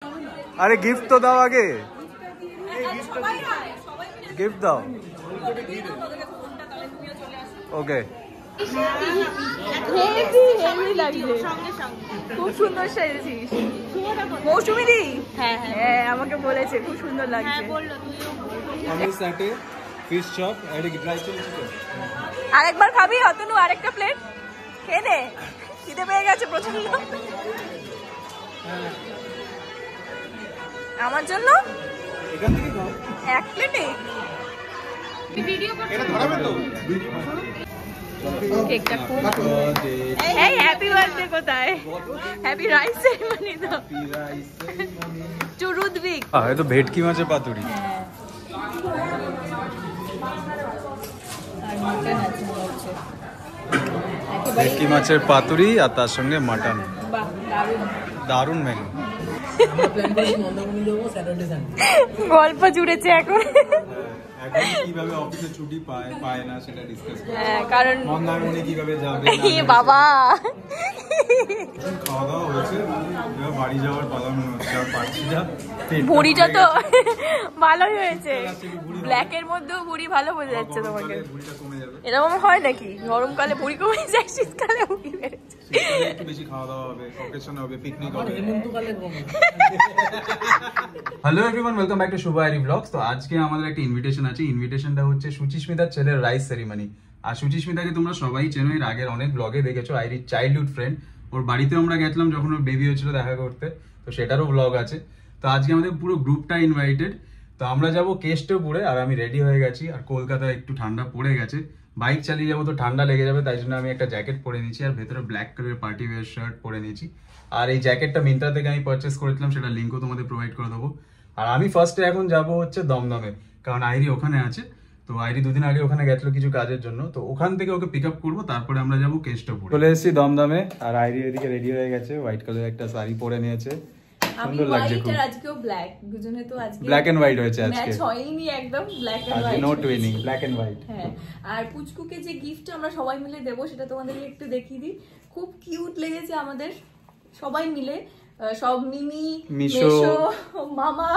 আরে গিফট তো দাও আগে, গিফট দাও। ওকে, খুব সুন্দর সেজেছিস মৌসুমি দি। হ্যাঁ হ্যাঁ আমাকে বলেছে খুব সুন্দর লাগছে। আরেকবার খাবি অতনু? আরেকটা প্লেট খেয়ে নে, খিদে পেয়ে গেছে প্রচন্ড। আমার জন্য এক প্লেটে কেকটা খুব এই হ্যাপি বার্থডে কোথায়? হ্যাপি রাইস সেরিমনি তো টু রুদ্ভিক। এ তো ভেটকি মাছের পাতুরি। ভেটকি মাছের পাতুরি আর তার সঙ্গে মাটন। দারুণ মেনু। গল্প জুড়েছে এখন। এখন কিভাবে অফিসে ছুটি পায় না সেটা ডিসকাস করব। কারণ মন্দারমণি কিভাবে যাবে। এ বাবা খাওয়া দাওয়া হয়েছে, বাড়ি যাওয়ার পালা মনে হচ্ছে, আর পারছি না। ভুড়িটা তো ভালোই হয়েছে, ব্ল্যাকের মধ্যেও ভুড়ি ভালো বোঝা যাচ্ছে তোমাকে। এরকম হয় নাকি গরমকালে ভুড়ি কমে যায়, শীতকালে ভুড়ি বেড়ে যায়? একটু বেশি খাওয়া দাওয়া হবে, অকেশন হবে, পিকনিক হবে। Hello everyone, welcome back to Shubho Airi blogs. তো আজকে আমাদের একটা ইনভিটেশন আছে। ইনভিটেশনটা হচ্ছে সুচিস্মিতার ছেলের রাইস সেরিমনি। আর সুচিস্মিতাকে তোমরা সবাই চেনো, এর আগের অনেক ব্লগে দেখেছো। আইরির চাইল্ডহুড ফ্রেন্ড। ওর বাড়িতে আমরা গেছিলাম যখন ওর বেবি হয়েছিল দেখা করতে, তো সেটারও ব্লগ আছে। তো আজকে আমাদের পুরো গ্রুপটা ইনভাইটেড। তো আমরা যাবো কেষ্টপুরে, আর আমি রেডি হয়ে গেছি। আর কলকাতায় একটু ঠান্ডা পড়ে গেছে, বাইক চালিয়ে যাবো তো ঠান্ডা লেগে যাবে, তাই জন্য আমি একটা জ্যাকেট পরে নিয়েছি আর ভেতরে ব্ল্যাক কালারের পার্টি ওয়্যার শার্ট পরে নিয়েছি। আর এই জ্যাকেটটা মিন্ত্রা থেকে আমি পারচেস করেছিলাম, সেটা লিঙ্কও তোমাদের প্রোভাইড করে দেবো। আর আমি ফার্স্টে এখন যাবো হচ্ছে দমদমে, কারণ আইরি ওখানে আছে। তো আইরি দুদিন আগে ওখানে গেছিল কিছু কাজের জন্য, তো ওখান থেকে ওকে পিক আপ করবো, তারপরে আমরা যাবো কেষ্টপুর। চলে এসেছি দমদমে, আর আইরি এদিকে রেডি হয়ে গেছে, হোয়াইট কালার একটা শাড়ি পরে নিয়েছে, সুন্দর লাগছে খুব। আজকেও ব্ল্যাক, দুজনে তো আজকে ব্ল্যাক এন্ড হোয়াইট হয়েছে আজকে, ম্যাচ হয়নি একদম, black and white, no twinning, black and white. হ্যাঁ, আর পুচকুকে যে গিফটটা আমরা সবাই মিলে দেবো সেটা তোমাদেরকে একটু দেখিয়ে দিই। খুব কিউট লেগেছে আমাদের সবাই মিলে, সব মিমি, মেশো, মামা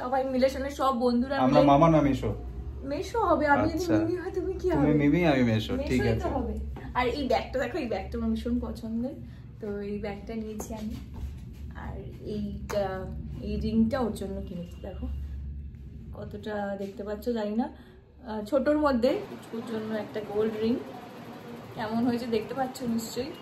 সবাই মিলে, সব বন্ধুরা মিলে। আমরা মামা না মেশো? মেশো হবে, আমি যদি মিমি হয় তুমি কি হবে? তুমি মিমি, আমি মেশো, ঠিক আছে। আর এই ব্যাগটা দেখো, এই ব্যাগটা আমার ভীষণ পছন্দের, তো এই ব্যাগটা নিয়েছি আমি। আর এইটা, এই রিংটা ওর জন্য কিনেছি, দেখো কতটা দেখতে পাচ্ছ জানি না, ছোটর মধ্যে ওর জন্য একটা গোল্ড রিং। কেমন হয়েছে দেখতে পাচ্ছ নিশ্চয়ই।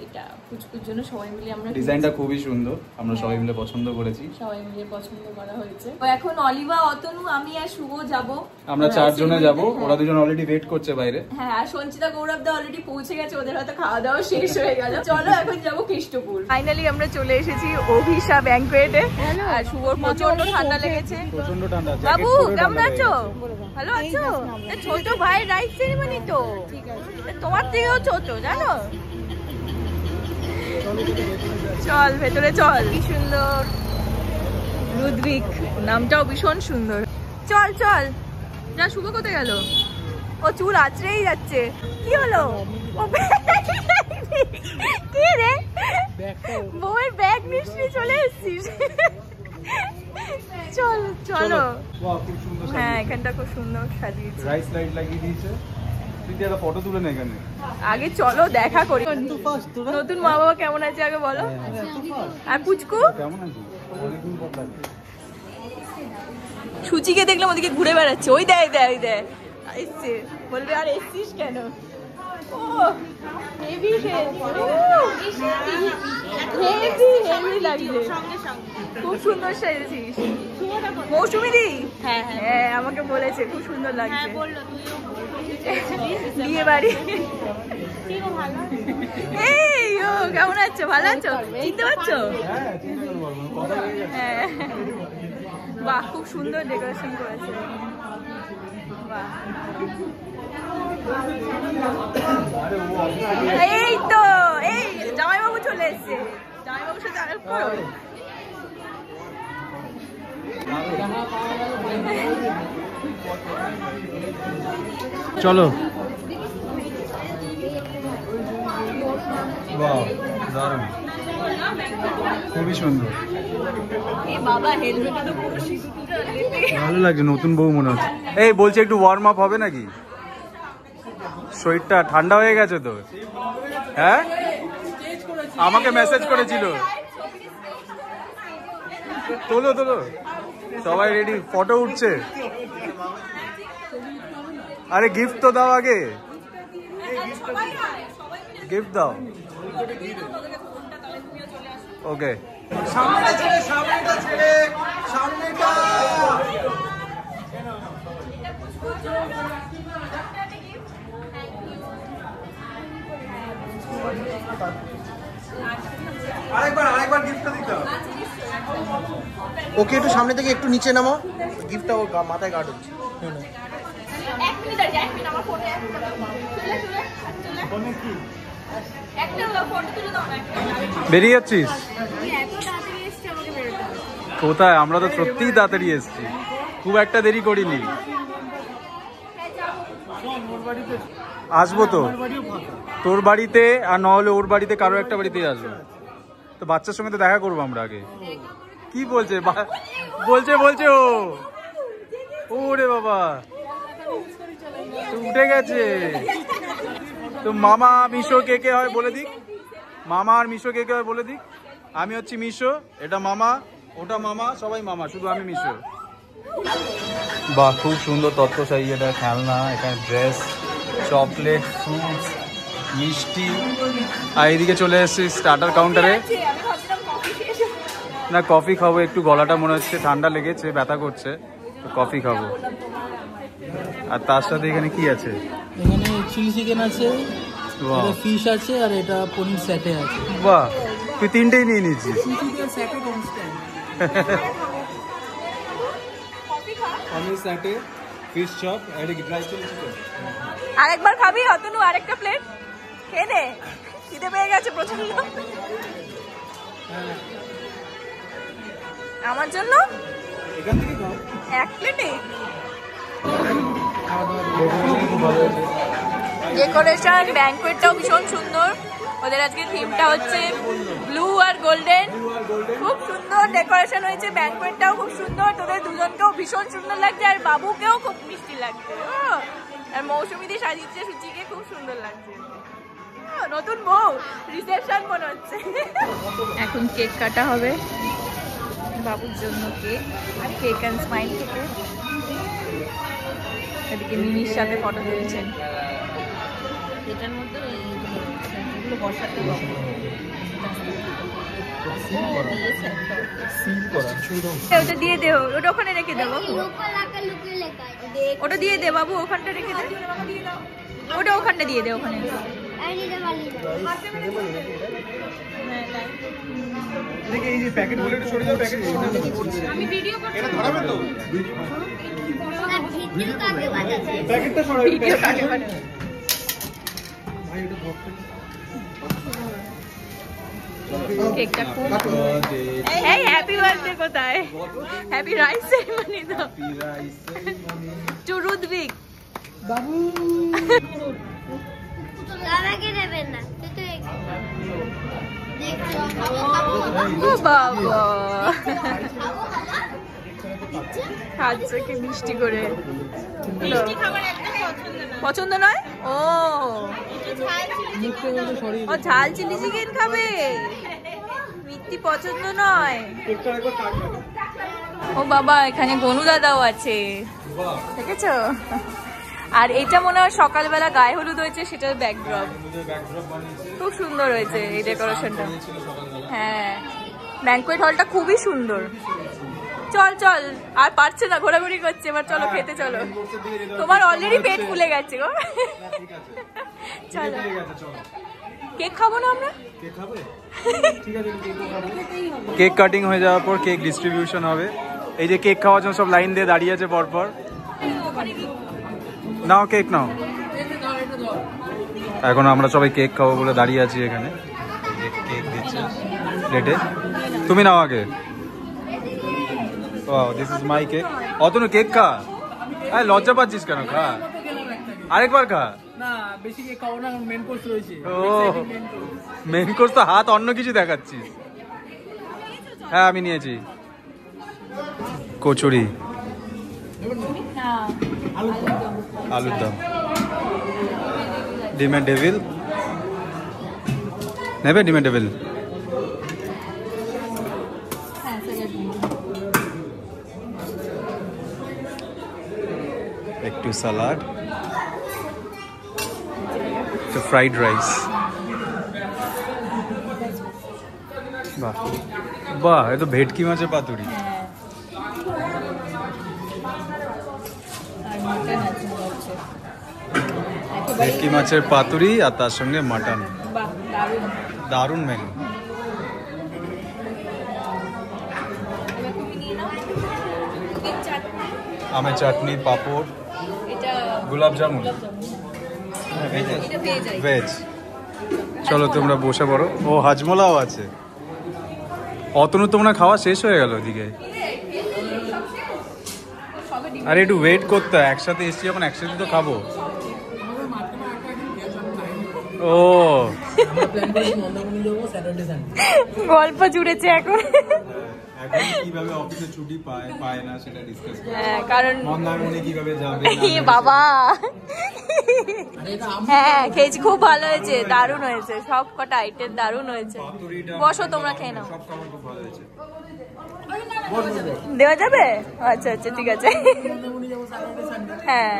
এটা পুচকুর জন্য সবাই মিলে আমরা, ডিজাইনটা খুবই সুন্দর, আমরা সবাই মিলে পছন্দ করেছি, সবাই মিলে পছন্দ করা হয়েছে। এখন অলিভা, অতনু, আমি আর শুভ যাব, আমরা চারজনে যাব। ওরা দুজন অলরেডি ওয়েট করছে বাইরে। হ্যাঁ, আর সঞ্চিতা, গৌরব দা অলরেডি পৌঁছে গেছে, ওদের হয়তো খাওয়া দাওয়া শেষ হয়ে গেল। চলো এখন যাবো কেষ্টপুর। ফাইনালি আমরা চলে এসেছি অভিশা ব্যাংকুয়েটে। আর শুভর প্রচন্ড ঠান্ডা লেগেছে, প্রচন্ড ঠান্ডা। বাবু কেমন আছো? ভালো আছো? ছোট ভাই রাইস সেরিমনি তো, তোমার থেকেও ছোট জানো। চল ভেতরে চল, কি সুন্দর রুদ্ভিক, নামটাও ভীষণ সুন্দর। চল চল, যা। শুভ কোথায় গেল? ও চুল আঁচড়েই যাচ্ছে, কি হলো? কি রে, বউয়ের ব্যাগ নিশ্চয়ই চলে এসেছিস। চল চলো। হ্যাঁ, এখানটা খুব সুন্দর সাজিয়েছে, রাইস লাইট লাগিয়ে দিয়েছে। একটা ফটো তুলে না এখানে, আগে চলো দেখা করি। নতুন মা বাবা কেমন আছে আগে বলো। আর পুচকু কেমন আছে? সুচিকে দেখলাম ওদিকে ঘুরে বেড়াচ্ছে, ওই দেয় দেয় ওই দেয় এসছে, বলবে আর এসছিস কেন? ও হেভি হেভি লাগছে, খুব সুন্দর সেজেছিস মৌসুমি দি। হ্যাঁ হ্যাঁ আমাকে বলেছে খুব সুন্দর লাগছে, বিয়ে বাড়ি। এই ও কেমন আছো? ভালো আছো? চিনতে পারছো? হ্যাঁ, বাহ খুব সুন্দর ডেকোরেশন করেছে, বাহ। এই তো, এই জামাইবাবু চলে এসছে, জামাইবাবুর সাথে আরেক করো। চলো বাহ, দারুণ, খুবই সুন্দর, ভালো লাগছে, নতুন বউ মনে হচ্ছে। এই বলছে একটু ওয়ার্ম আপ হবে নাকি? শরীরটা ঠান্ডা হয়ে গেছে তো? হ্যাঁ, আমাকে মেসেজ করেছিল। তোলো তোলো, সবাই রেডি, ফটো উঠছে। আরে গিফট তো দাও আগে, গিফট দাও। ওকে, সামনেটা ছেড়ে, সামনেটা ছেড়ে, সামনেটা। আরেকবার গিফটটা দিতে হবে। ওকে একটু সামনে থেকে একটু নিচে নামো, গিফটটা ওর মাথায় গার্ড হচ্ছে। বেরিয়ে যাচ্ছিস কোথায়? আমরা তো সত্যিই তাড়াতাড়ি এসেছি, খুব একটা দেরি করিনি। আসবো তো তোর বাড়িতে, আর না হলে ওর বাড়িতে, কারো একটা বাড়িতেই আসবো। তো বাচ্চার সঙ্গে তো দেখা করবো আমরা আগে। কি বলছে বলছে বলছে ও, ওরে বাবা তো উঠে গেছে। তো মামা মিশো কে কে হয় বলে দিক, মামা আর মিশো কে কে হয় বলে দিক। আমি হচ্ছি মিশো, এটা মামা, ওটা মামা, সবাই মামা, শুধু আমি মিশো। বাহ, খুব সুন্দর তত্ত্বশালী, এটা খেলনা, এখানে ড্রেস, চকলেট, ফ্রুটস, মিষ্টি। আর এইদিকে চলে এসেছি স্টার্টার কাউন্টারে। না, কফি খাবো, একটু গলাটা মনে হচ্ছে ঠান্ডা লেগেছে, ব্যথা করছে, তো কফি খাবো। আর তার সাথে এখানে কি আছে? এখানে চিলি চিকেন আছে, ফিশ আছে, আর এটা পনির স্যাটে আছে। বাহ, তুই তিনটেই নিয়ে নিচ্ছিস। পনির স্যাটে, ফিশ চপ, আর ড্রাই চিলি চিকেন। আরেকবার খাবি অতনু? আরেকটা প্লেট খেয়ে দে, খিদে পেয়ে গেছে প্রচন্ড। আমার জন্য এক প্লেটে। ডেকোরেশন, ব্যাঙ্কোয়েটটাও ভীষণ সুন্দর। ওদের আজকে থিমটা হচ্ছে ব্লু আর গোল্ডেন, খুব সুন্দর ডেকোরেশন হয়েছে। ব্যাঙ্কোয়েটটাও খুব সুন্দর, তোদের দুজনকেও ভীষণ সুন্দর লাগছে, আর বাবুকেও খুব মিষ্টি লাগছে। আর মৌসুমীদি সাজিয়েছে সুচিকে, খুব সুন্দর লাগছে। নতুন বউ, রিসেপশন মনে হচ্ছে। এখন কেক কাটা হবে বাবুর জন্য, কেক অ্যান্ড স্মাইল থেকে। এদিকে মিমির সাথে ফটো তুলছেন। এটার মধ্যে এগুলো বসাতে হবে। ওটা দিয়ে দে, ওটা ওখানে রেখে দেবো, ওটা দিয়ে দে বাবু, ওখানটা রেখে দে, ওটা ওখানটা দিয়ে দে, ওখানে। আমি ভিডিও করছি, কেকটা খুব। এই হ্যাপি বার্থডে কোথায়? হ্যাপি রাইস সেরিমনি তো। টু রুদ্রিক বাবু। আমাকে দেবেন না ও বাবা, খাচ্ছে কি মিষ্টি করে। পছন্দ নয়? ও ঝাল চিলি চিকেন খাবে, মিষ্টি পছন্দ নয়। ও বাবা, এখানে গনু দাদাও আছে, দেখেছো? আর এটা মনে হয় সকালবেলা গায়ে হলুদ হয়েছে, সেটার ব্যাকড্রপ খুব সুন্দর হয়েছে এই ডেকোরেশনটা। হ্যাঁ, ব্যাঙ্কোয়েট হলটা খুবই সুন্দর। চল চল, আর পারছে না, ঘোরাঘুরি করছে, এবার চলো খেতে চলো। তোমার অলরেডি পেট ফুলে গেছে গো। চলো, কেক খাবো না আমরা? কেক কাটিং হয়ে যাওয়ার পর কেক ডিস্ট্রিবিউশন হবে। এই যে কেক খাওয়ার জন্য সব লাইন দিয়ে দাঁড়িয়ে আছে পরপর। নাও কেক নাও। এখন আমরা সবাই কেক খাবো বলে দাঁড়িয়ে আছি এখানে। কেক দিচ্ছে প্লেটে, তুমি নাও আগে। Wow, this is my cake. Atanu cake খা। লজ্জা পাচ্ছিস কেন? খা। আরেকবার খা। না বেশি কে খাবো না, মেন কোর্স রয়েছে। ও মেন কোর্স তো হাত অন্য কিছু দেখাচ্ছিস। হ্যাঁ আমি নিয়েছি কচুরি, না আলুর দম, ডিমের ডেভিল নেবে? ডিমের ডেভিল হ্যাঁ স্যালাড নিন। একটু সালাড, একটু ফ্রাইড রাইস। বাহ বাহ, এ তো ভেটকি মাছের পাতুরি। হ্যাঁ আর মাটন আছে মনে হচ্ছে। একেবারে ভেটকি মাছের পাতুরি আর তার সঙ্গে মাটন। বাহ দারুণ। দারুণ মেনু। এবার তুমি নিয়ে নাও এর চাটনি, আমের চাটনি, পাঁপড়, এটা গোলাপ জামুন, এটা পেয়ে যাই। ভেজ। চলো তোমরা বসে পড়ো। ও হাজমোলাও আছে। অতনু তোমরা খাওয়া শেষ হয়ে গেল ওদিকে। আরে একটু ওয়েট করতে হয়, একসাথে এসছি যখন একসাথে তো খাবো। ও গল্প জুড়েছে এখন। এখন কিভাবে অফিসে ছুটি পায় না সেটা ডিসকাস করব। হ্যাঁ কারণ মন্দারমণি কিভাবে যাবে এ বাবা। হ্যাঁ খেয়েছি, খুব ভালো হয়েছে, দারুণ হয়েছে, সব কটা আইটেম দারুণ হয়েছে। বসো তোমরা খেয়ে নাও। সব খাবার খুব ভালো হয়েছে। দেওয়া যাবে? আচ্ছা আচ্ছা ঠিক আছে। হ্যাঁ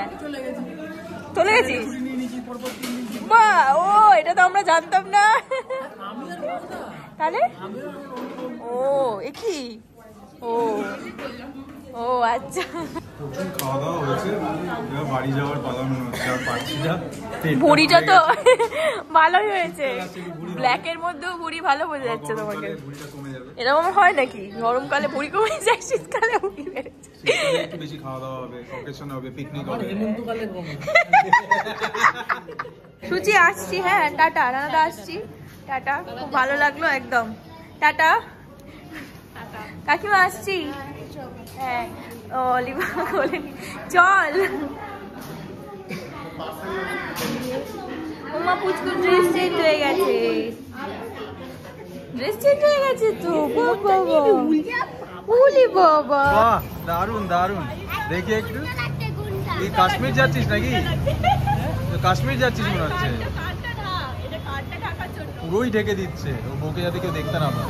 চলে গেছিস? বাহ, ও এটা তো আমরা জানতাম না। তাহলে ও এ কি? ও ও আচ্ছা। প্রচুর খাওয়া দাওয়া হয়েছে, এবার বাড়ি যাওয়ার পালা মনে হচ্ছে। আর পাচ্ছি না, ভুড়িটা তো ভালোই হয়েছে, ব্ল্যাকের মধ্যেও ভুড়ি ভালো বোঝা যাচ্ছে তোমাকে। ভুঁড়িটা কমে যাবে। এরকম হয় নাকি? গরমকালে ভুড়ি কমে যায়, শীতকালে ভুড়ি বেড়ে যায়। শীতকালে একটু বেশি খাওয়া দাওয়া হবে, অকেশন হবে, পিকনিক হবে। হেমন্তকালে কমে। সুচি আসছি, হ্যাঁ টাটা। রানাদা আসছি, টাটা। খুব ভালো লাগলো একদম, টাটা। কাকিমা আসছি, হ্যাঁ। ও অলিভা বলে চল। ওমা পুচকু ড্রেস চেঞ্জ হয়ে গেছে, ড্রেস চেঞ্জ হয়ে গেছে তো। বাবা উলি বাবা, বাহ দারুন দারুন। দেখি একটু, তুই কাশ্মীর যাচ্ছিস নাকি? কাশ্মীর যাচ্ছিস মনে হচ্ছে। পুরোই ঢেকে দিচ্ছে, ও বউকে যাতে কেউ দেখতে না পায়।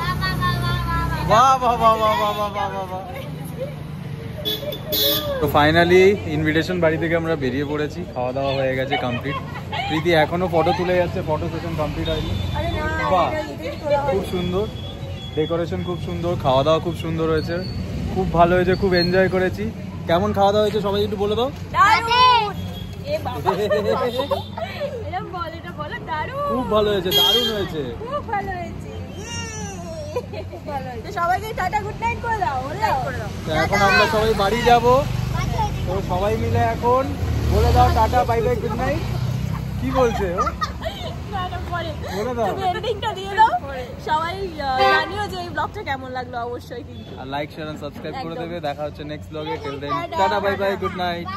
বাহ বাহ বাহ বাহ বাহ বাহ বাহ বাহ বাহ। তো ফাইনালি ইনভিটেশন বাড়ি থেকে আমরা বেরিয়ে পড়েছি, খাওয়া দাওয়া হয়ে গেছে কমপ্লিট। প্রীতি এখনো ফটো তুলে যাচ্ছে, ফটো সেশন কমপ্লিট হয়নি। বাহ খুব সুন্দর ডেকোরেশন, খুব সুন্দর, খাওয়া দাওয়া খুব সুন্দর হয়েছে, খুব ভালো হয়েছে, খুব এনজয় করেছি। কেমন খাওয়া দাওয়া হয়েছে সবাই একটু বলে দাও। খুব ভালো হয়েছে, দারুণ হয়েছে, খুব ভালো হয়েছে। সবাইকে টাটা গুড নাইট করে দাও। তো এখন আমরা সবাই বাড়ি যাব, তো সবাই মিলে এখন বলে দাও tata bye bye good night. কি বলছে ও? বলে দাও। তুমি এডিটিংটা দিয়ে দাও, সবাই জানিও যে এই ব্লগটা কেমন লাগলো অবশ্যই কিন্তু। আর লাইক শেয়ার এন্ড সাবস্ক্রাইব করে একদম। দেবে। দেখা হচ্ছে নেক্সট ব্লগে। Till then tata bye bye good night.